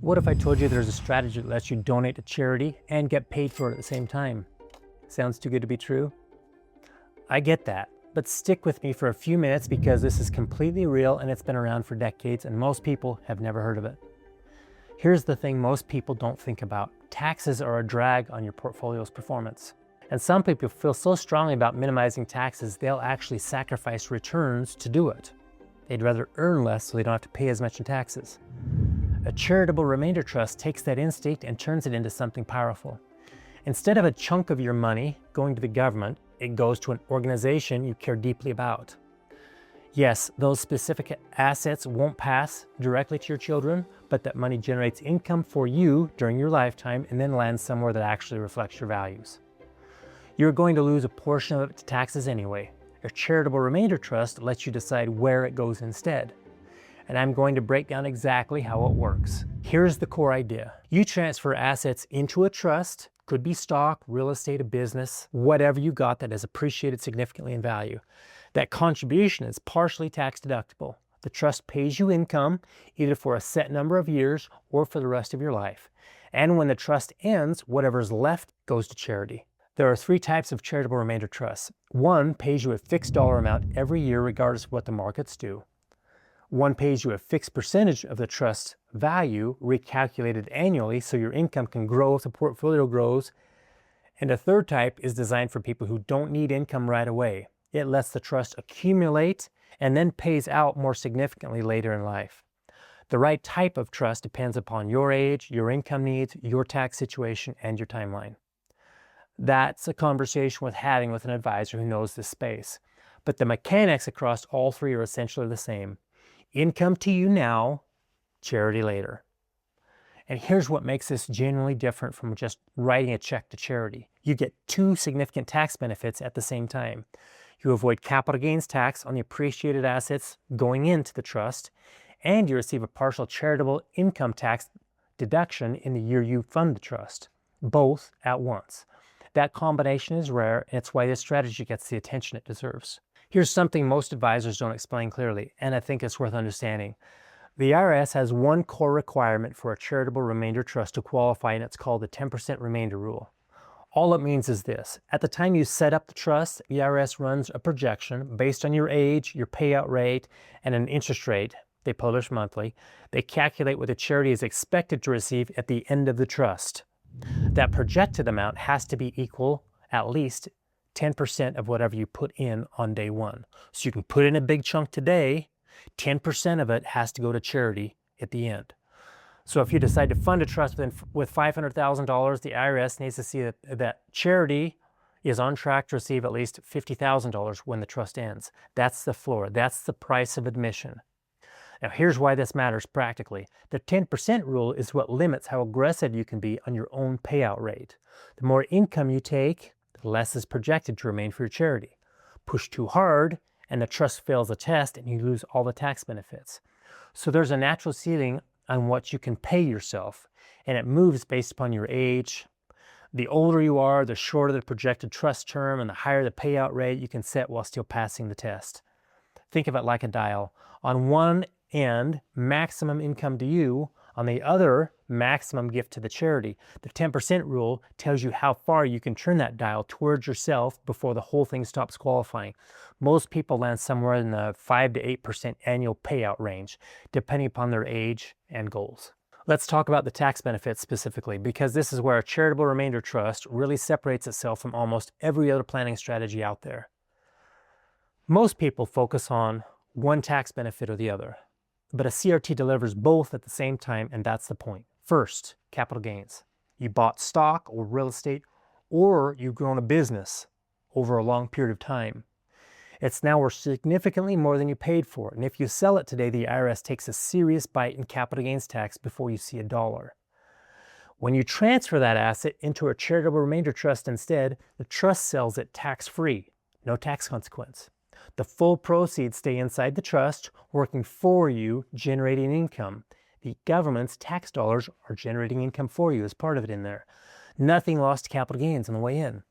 What if I told you there's a strategy that lets you donate to charity and get paid for it at the same time? Sounds too good to be true? I get that, but stick with me for a few minutes because this is completely real and it's been around for decades and most people have never heard of it. Here's the thing most people don't think about. Taxes are a drag on your portfolio's performance. And some people feel so strongly about minimizing taxes, they'll actually sacrifice returns to do it. They'd rather earn less so they don't have to pay as much in taxes. A charitable remainder trust takes that instinct and turns it into something powerful. Instead of a chunk of your money going to the government, it goes to an organization you care deeply about. Yes, those specific assets won't pass directly to your children, but that money generates income for you during your lifetime and then lands somewhere that actually reflects your values. You're going to lose a portion of it to taxes anyway. A charitable remainder trust lets you decide where it goes instead. And I'm going to break down exactly how it works. Here's the core idea. You transfer assets into a trust, could be stock, real estate, a business, whatever you got that has appreciated significantly in value. That contribution is partially tax deductible. The trust pays you income either for a set number of years or for the rest of your life. And when the trust ends, whatever's left goes to charity. There are three types of charitable remainder trusts. One pays you a fixed dollar amount every year regardless of what the markets do. One pays you a fixed percentage of the trust value recalculated annually so your income can grow as the portfolio grows. And a third type is designed for people who don't need income right away. It lets the trust accumulate and then pays out more significantly later in life. The right type of trust depends upon your age, your income needs, your tax situation, and your timeline. That's a conversation worth having with an advisor who knows this space. But the mechanics across all three are essentially the same. Income to you now, charity later. And here's what makes this genuinely different from just writing a check to charity. You get two significant tax benefits at the same time. You avoid capital gains tax on the appreciated assets going into the trust, and you receive a partial charitable income tax deduction in the year you fund the trust, both at once. That combination is rare, and it's why this strategy gets the attention it deserves. Here's something most advisors don't explain clearly, and I think it's worth understanding. The IRS has one core requirement for a charitable remainder trust to qualify, and it's called the 10% remainder rule. All it means is this. At the time you set up the trust, the IRS runs a projection based on your age, your payout rate, and an interest rate they publish monthly. They calculate what the charity is expected to receive at the end of the trust. That projected amount has to be equal at least 10% of whatever you put in on day one. So you can put in a big chunk today, 10% of it has to go to charity at the end. So if you decide to fund a trust with $500,000, the IRS needs to see that charity is on track to receive at least $50,000 when the trust ends. That's the floor. That's the price of admission. Now here's why this matters practically. The 10% rule is what limits how aggressive you can be on your own payout rate. The more income you take, the less is projected to remain for your charity. Push too hard and the trust fails the test and you lose all the tax benefits. So there's a natural ceiling on what you can pay yourself, and it moves based upon your age. The older you are, the shorter the projected trust term and the higher the payout rate you can set while still passing the test. Think of it like a dial. On one end, maximum income to you. On the other, maximum gift to the charity. The 10% rule tells you how far you can turn that dial towards yourself before the whole thing stops qualifying. Most people land somewhere in the 5 to 8% annual payout range, depending upon their age and goals. Let's talk about the tax benefits specifically, because this is where a charitable remainder trust really separates itself from almost every other planning strategy out there. Most people focus on one tax benefit or the other. But a CRT delivers both at the same time, and that's the point. First, capital gains. You bought stock or real estate, or you've grown a business over a long period of time. It's now worth significantly more than you paid for it, and if you sell it today, the IRS takes a serious bite in capital gains tax before you see a dollar. When you transfer that asset into a charitable remainder trust instead, the trust sells it tax-free, no tax consequence. The full proceeds stay inside the trust, working for you, generating income. The government's tax dollars are generating income for you as part of it in there. Nothing lost to capital gains on the way in.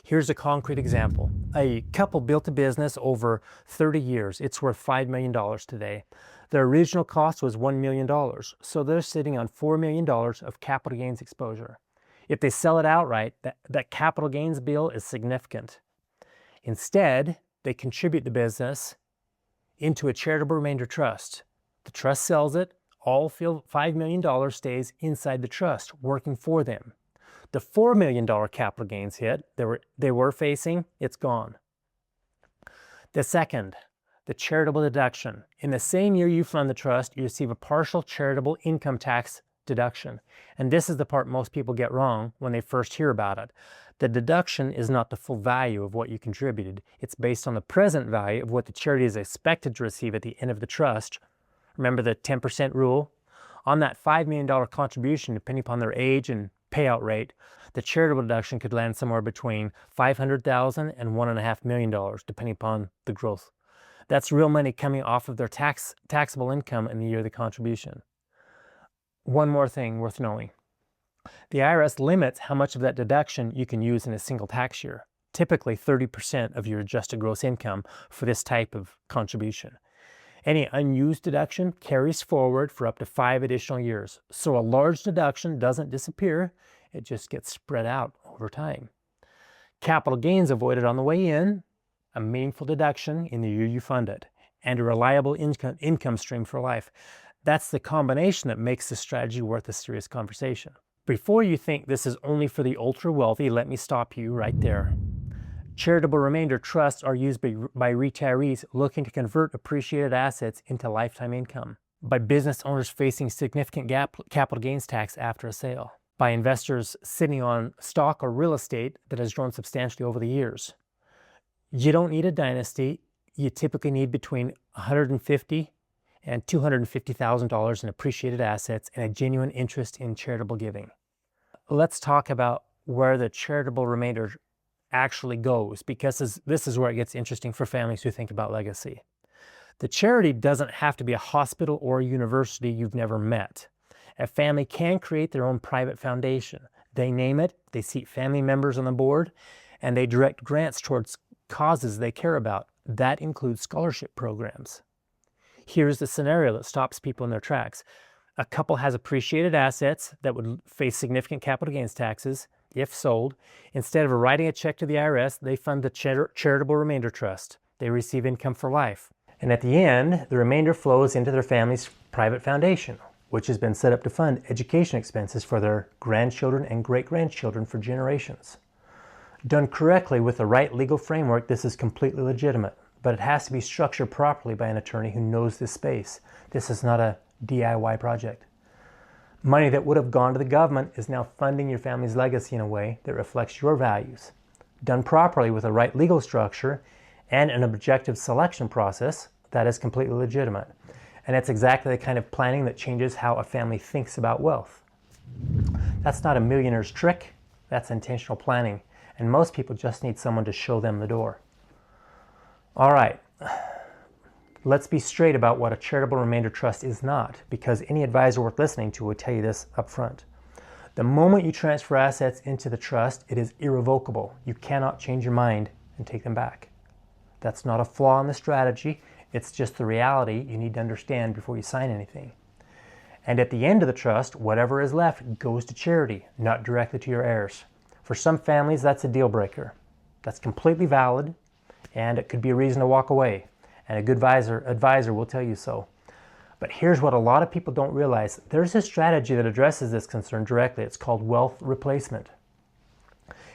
Here's a concrete example. A couple built a business over 30 years. It's worth $5 million today. Their original cost was $1 million, so they're sitting on $4 million of capital gains exposure. If they sell it outright, that capital gains bill is significant. Instead, they contribute the business into a charitable remainder trust. The trust sells it, all $5 million stays inside the trust, working for them. The $4 million capital gains hit they were facing, it's gone. The second, the charitable deduction. In the same year you fund the trust, you receive a partial charitable income tax deduction. And this is the part most people get wrong when they first hear about it. The deduction is not the full value of what you contributed. It's based on the present value of what the charity is expected to receive at the end of the trust. Remember the 10% rule? On that $5 million contribution, depending upon their age and payout rate, the charitable deduction could land somewhere between $500,000 and $1.5 million, depending upon the growth. That's real money coming off of their taxable income in the year of the contribution. One more thing worth knowing. The IRS limits how much of that deduction you can use in a single tax year, typically 30% of your adjusted gross income for this type of contribution. Any unused deduction carries forward for up to 5 additional years. So a large deduction doesn't disappear, it just gets spread out over time. Capital gains avoided on the way in, a meaningful deduction in the year you fund it, and a reliable income stream for life. That's the combination that makes this strategy worth a serious conversation. Before you think this is only for the ultra wealthy, let me stop you right there. Charitable remainder trusts are used by retirees looking to convert appreciated assets into lifetime income, by business owners facing significant capital gains tax after a sale, by investors sitting on stock or real estate that has grown substantially over the years. You don't need a dynasty. You typically need between $150,000 and $250,000 in appreciated assets and a genuine interest in charitable giving. Let's talk about where the charitable remainder actually goes, because this is where it gets interesting for families who think about legacy. The charity doesn't have to be a hospital or a university you've never met. A family can create their own private foundation. They name it, they seat family members on the board, and they direct grants towards causes they care about. That includes scholarship programs. Here's the scenario that stops people in their tracks. A couple has appreciated assets that would face significant capital gains taxes if sold. Instead of writing a check to the IRS, they fund the Charitable Remainder Trust. They receive income for life. And at the end, the remainder flows into their family's private foundation, which has been set up to fund education expenses for their grandchildren and great-grandchildren for generations. Done correctly with the right legal framework, this is completely legitimate, but it has to be structured properly by an attorney who knows this space. This is not a DIY project. Money that would have gone to the government is now funding your family's legacy in a way that reflects your values. Done properly with the right legal structure and an objective selection process, that is completely legitimate. And it's exactly the kind of planning that changes how a family thinks about wealth. That's not a millionaire's trick, that's intentional planning. And most people just need someone to show them the door. All right, let's be straight about what a charitable remainder trust is not, because any advisor worth listening to will tell you this up front. The moment you transfer assets into the trust, it is irrevocable. You cannot change your mind and take them back. That's not a flaw in the strategy. It's just the reality you need to understand before you sign anything. And at the end of the trust, whatever is left goes to charity, not directly to your heirs. For some families, that's a deal breaker. That's completely valid, and it could be a reason to walk away. And a good advisor will tell you so. But here's what a lot of people don't realize. There's a strategy that addresses this concern directly. It's called wealth replacement.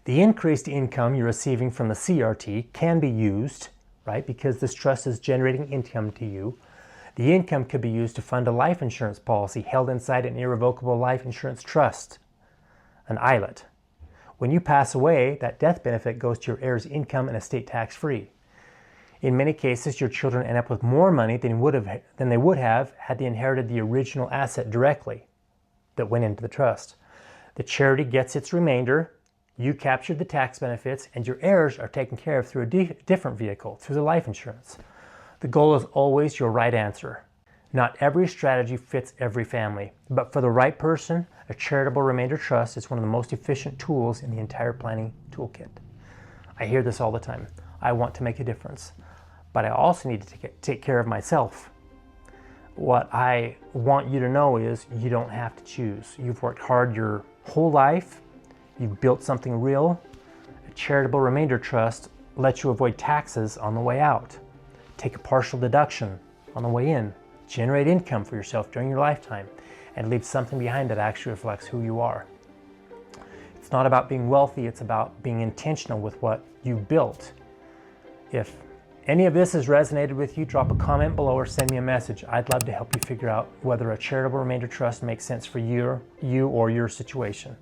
The increased income you're receiving from the CRT can be used, right, because this trust is generating income to you. The income could be used to fund a life insurance policy held inside an irrevocable life insurance trust, an ILIT. When you pass away, that death benefit goes to your heirs' income and estate tax-free. In many cases, your children end up with more money than they would have had they inherited the original asset directly that went into the trust. The charity gets its remainder, you captured the tax benefits, and your heirs are taken care of through a different vehicle, through the life insurance. The goal is always your right answer. Not every strategy fits every family, but for the right person, a charitable remainder trust is one of the most efficient tools in the entire planning toolkit. I hear this all the time. I want to make a difference, but I also need to take care of myself. What I want you to know is you don't have to choose. You've worked hard your whole life. You've built something real. A charitable remainder trust lets you avoid taxes on the way out, take a partial deduction on the way in, generate income for yourself during your lifetime, and leave something behind that actually reflects who you are. It's not about being wealthy, it's about being intentional with what you built. If any of this has resonated with you, drop a comment below or send me a message. I'd love to help you figure out whether a charitable remainder trust makes sense for you or your situation.